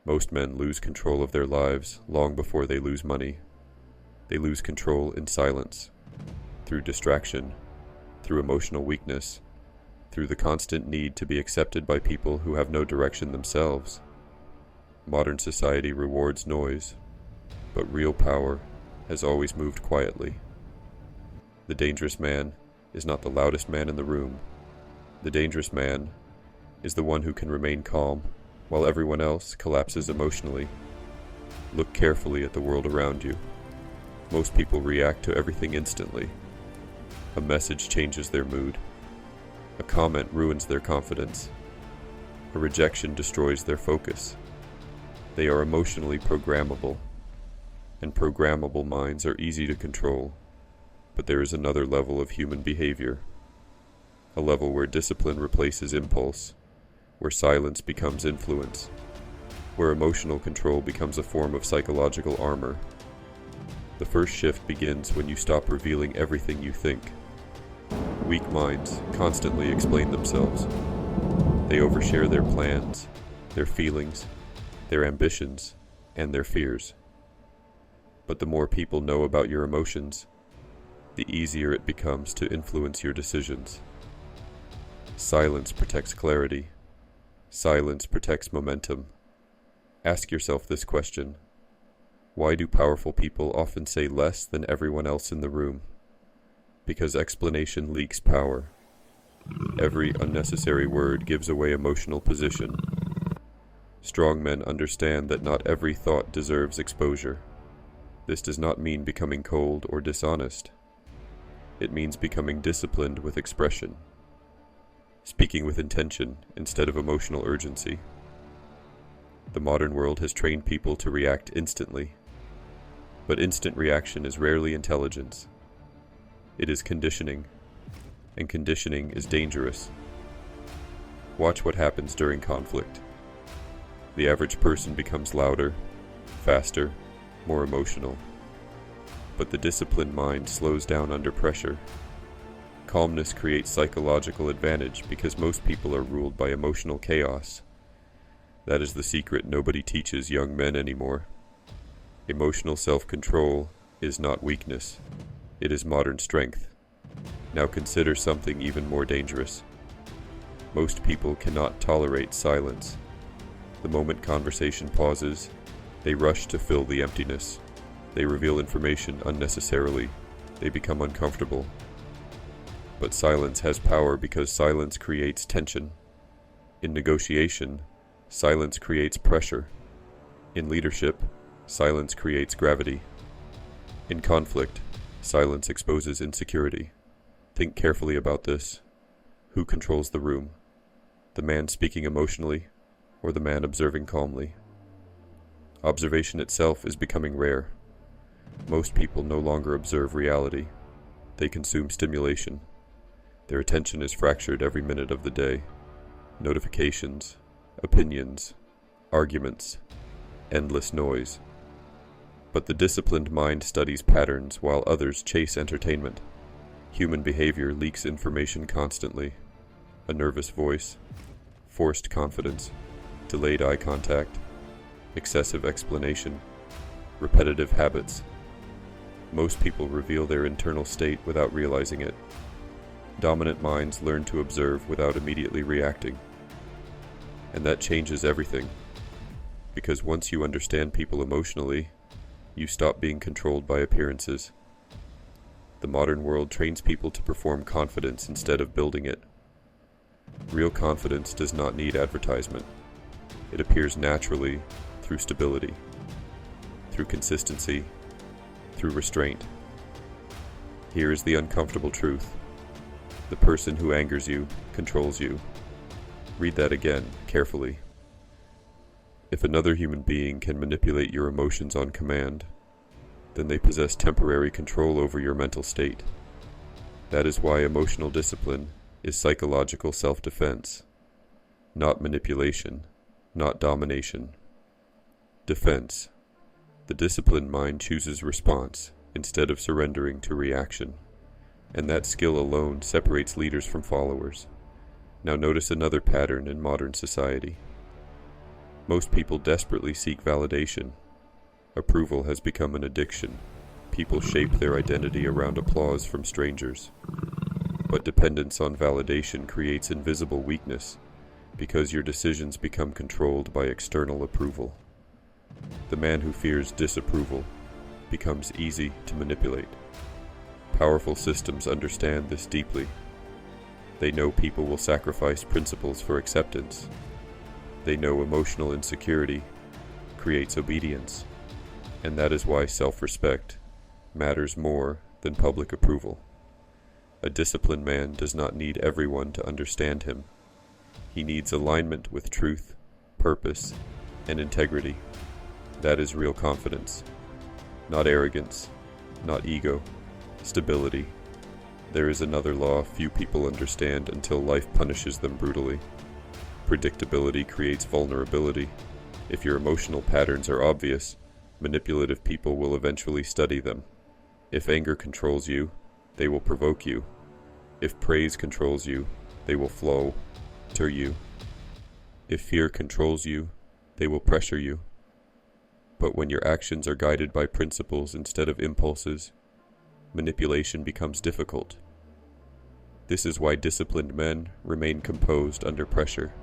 Most men lose control of their lives long before they lose money. They lose control in silence, through distraction, through emotional weakness, through the constant need to be accepted by people who have no direction themselves. Modern society rewards noise, but real power has always moved quietly. The dangerous man is not the loudest man in the room. The dangerous man is the one who can remain calm while everyone else collapses emotionally. Look carefully at the world around you. Most people react to everything instantly. A message changes their mood. A comment ruins their confidence. A rejection destroys their focus. They are emotionally programmable, and programmable minds are easy to control. But there is another level of human behavior, a level where discipline replaces impulse, where silence becomes influence, where emotional control becomes a form of psychological armor. The first shift begins when you stop revealing everything you think. Weak minds constantly explain themselves. They overshare their plans, their feelings, their ambitions, and their fears. But the more people know about your emotions, the easier it becomes to influence your decisions. Silence protects clarity. Silence protects momentum. Ask yourself this question: why do powerful people often say less than everyone else in the room? Because explanation leaks power. Every unnecessary word gives away emotional position. Strong men understand that not every thought deserves exposure. This does not mean becoming cold or dishonest. It means becoming disciplined with expression, speaking with intention instead of emotional urgency. The modern world has trained people to react instantly, but instant reaction is rarely intelligence. It is conditioning, and conditioning is dangerous. Watch what happens during conflict. The average person becomes louder, faster, more emotional. But the disciplined mind slows down under pressure. Calmness creates psychological advantage because most people are ruled by emotional chaos. That is the secret nobody teaches young men anymore. Emotional self-control is not weakness. It is modern strength. Now consider something even more dangerous. Most people cannot tolerate silence. The moment conversation pauses, they rush to fill the emptiness. They reveal information unnecessarily. They become uncomfortable. But silence has power because silence creates tension. In negotiation, silence creates pressure. In leadership, silence creates gravity. In conflict, silence exposes insecurity. Think carefully about this. Who controls the room? The man speaking emotionally, or the man observing calmly? Observation itself is becoming rare. Most people no longer observe reality. They consume stimulation. Their attention is fractured every minute of the day. Notifications, opinions, arguments, endless noise. But the disciplined mind studies patterns while others chase entertainment. Human behavior leaks information constantly. A nervous voice, forced confidence, delayed eye contact, excessive explanation, repetitive habits. Most people reveal their internal state without realizing it. Dominant minds learn to observe without immediately reacting. And that changes everything. Because once you understand people emotionally, you stop being controlled by appearances. The modern world trains people to perform confidence instead of building it. Real confidence does not need advertisement. It appears naturally through stability, through consistency, through restraint. Here is the uncomfortable truth. The person who angers you controls you. Read that again, carefully. If another human being can manipulate your emotions on command, then they possess temporary control over your mental state. That is why emotional discipline is psychological self-defense, not manipulation, not domination. Defense. The disciplined mind chooses response instead of surrendering to reaction, and that skill alone separates leaders from followers. Now notice another pattern in modern society. Most people desperately seek validation. Approval has become an addiction. People shape their identity around applause from strangers. But dependence on validation creates invisible weakness, because your decisions become controlled by external approval. The man who fears disapproval becomes easy to manipulate. Powerful systems understand this deeply. They know people will sacrifice principles for acceptance. They know emotional insecurity creates obedience, and that is why self-respect matters more than public approval. A disciplined man does not need everyone to understand him. He needs alignment with truth, purpose, and integrity. That is real confidence. Not arrogance, not ego, stability. There is another law few people understand until life punishes them brutally. Predictability creates vulnerability. If your emotional patterns are obvious, manipulative people will eventually study them. If anger controls you, they will provoke you. If praise controls you, they will flatter you. If fear controls you, they will pressure you. But when your actions are guided by principles instead of impulses, manipulation becomes difficult. This is why disciplined men remain composed under pressure.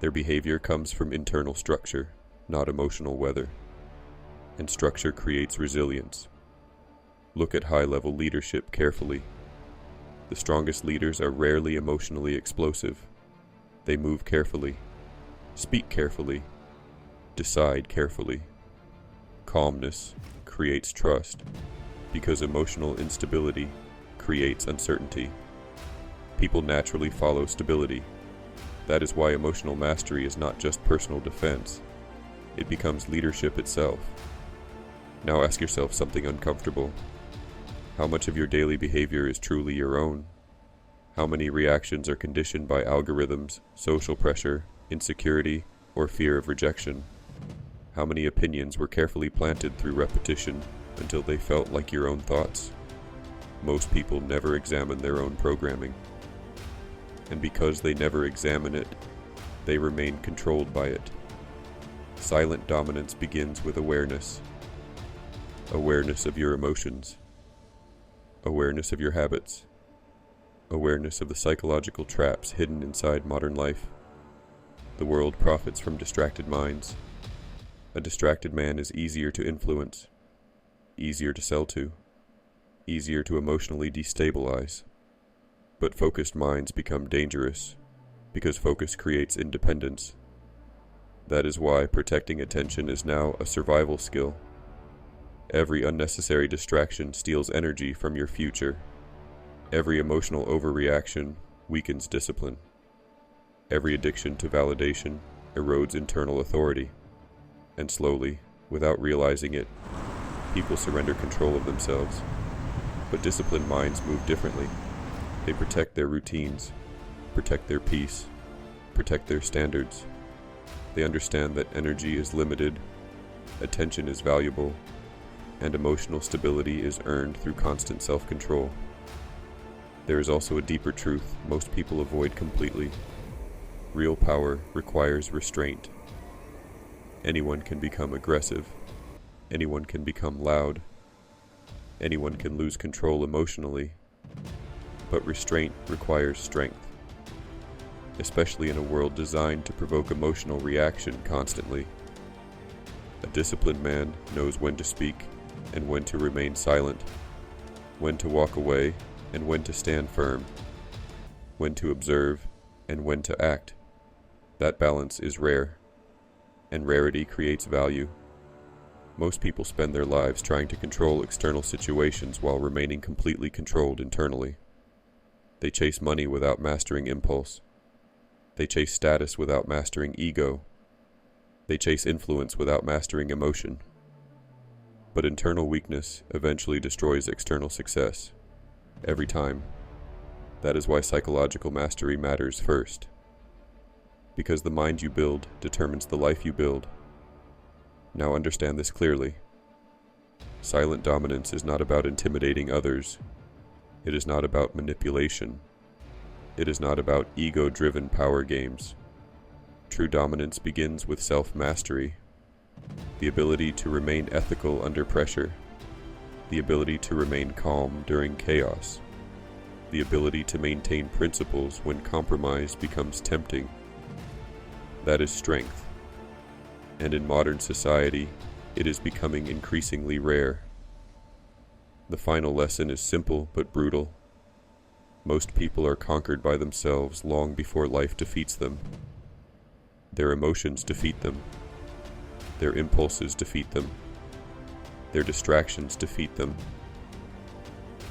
Their behavior comes from internal structure, not emotional weather. And structure creates resilience. Look at high-level leadership carefully. The strongest leaders are rarely emotionally explosive. They move carefully, speak carefully, decide carefully. Calmness creates trust, because emotional instability creates uncertainty. People naturally follow stability. That is why emotional mastery is not just personal defense. It becomes leadership itself. Now ask yourself something uncomfortable. How much of your daily behavior is truly your own? How many reactions are conditioned by algorithms, social pressure, insecurity, or fear of rejection? How many opinions were carefully planted through repetition until they felt like your own thoughts? Most people never examine their own programming. And because they never examine it, they remain controlled by it. Silent dominance begins with awareness. Awareness of your emotions. Awareness of your habits. Awareness of the psychological traps hidden inside modern life. The world profits from distracted minds. A distracted man is easier to influence, easier to sell to, easier to emotionally destabilize. But focused minds become dangerous, because focus creates independence. That is why protecting attention is now a survival skill. Every unnecessary distraction steals energy from your future. Every emotional overreaction weakens discipline. Every addiction to validation erodes internal authority. And slowly, without realizing it, people surrender control of themselves. But disciplined minds move differently. They protect their routines, protect their peace, protect their standards. They understand that energy is limited, attention is valuable, and emotional stability is earned through constant self-control. There is also a deeper truth most people avoid completely. Real power requires restraint. Anyone can become aggressive. Anyone can become loud. Anyone can lose control emotionally. But restraint requires strength, especially in a world designed to provoke emotional reaction constantly. A disciplined man knows when to speak and when to remain silent, when to walk away and when to stand firm, when to observe and when to act. That balance is rare, and rarity creates value. Most people spend their lives trying to control external situations while remaining completely controlled internally. They chase money without mastering impulse. They chase status without mastering ego. They chase influence without mastering emotion. But internal weakness eventually destroys external success. Every time. That is why psychological mastery matters first. Because the mind you build determines the life you build. Now understand this clearly. Silent dominance is not about intimidating others. It is not about manipulation. It is not about ego-driven power games. True dominance begins with self-mastery, the ability to remain ethical under pressure, the ability to remain calm during chaos, the ability to maintain principles when compromise becomes tempting. That is strength, and in modern society, it is becoming increasingly rare. The final lesson is simple but brutal. Most people are conquered by themselves long before life defeats them. Their emotions defeat them. Their impulses defeat them. Their distractions defeat them.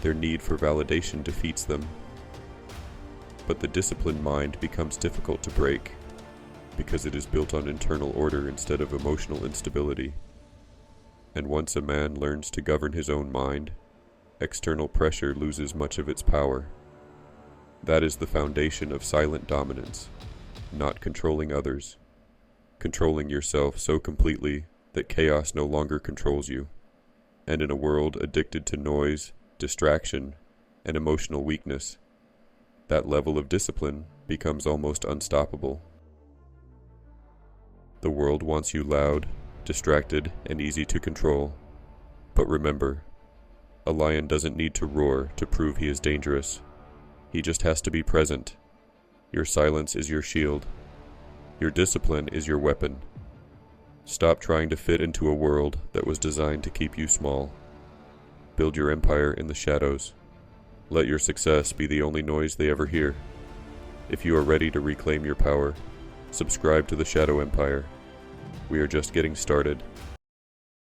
Their need for validation defeats them. But the disciplined mind becomes difficult to break because it is built on internal order instead of emotional instability. And once a man learns to govern his own mind, external pressure loses much of its power. That is the foundation of silent dominance, not controlling others, controlling yourself so completely that chaos no longer controls you. And in a world addicted to noise, distraction, and emotional weakness, that level of discipline becomes almost unstoppable. The world wants you loud, distracted, and easy to control. But remember, a lion doesn't need to roar to prove he is dangerous. He just has to be present. Your silence is your shield. Your discipline is your weapon. Stop trying to fit into a world that was designed to keep you small. Build your empire in the shadows. Let your success be the only noise they ever hear. If you are ready to reclaim your power, subscribe to the Shadow Empire. We are just getting started.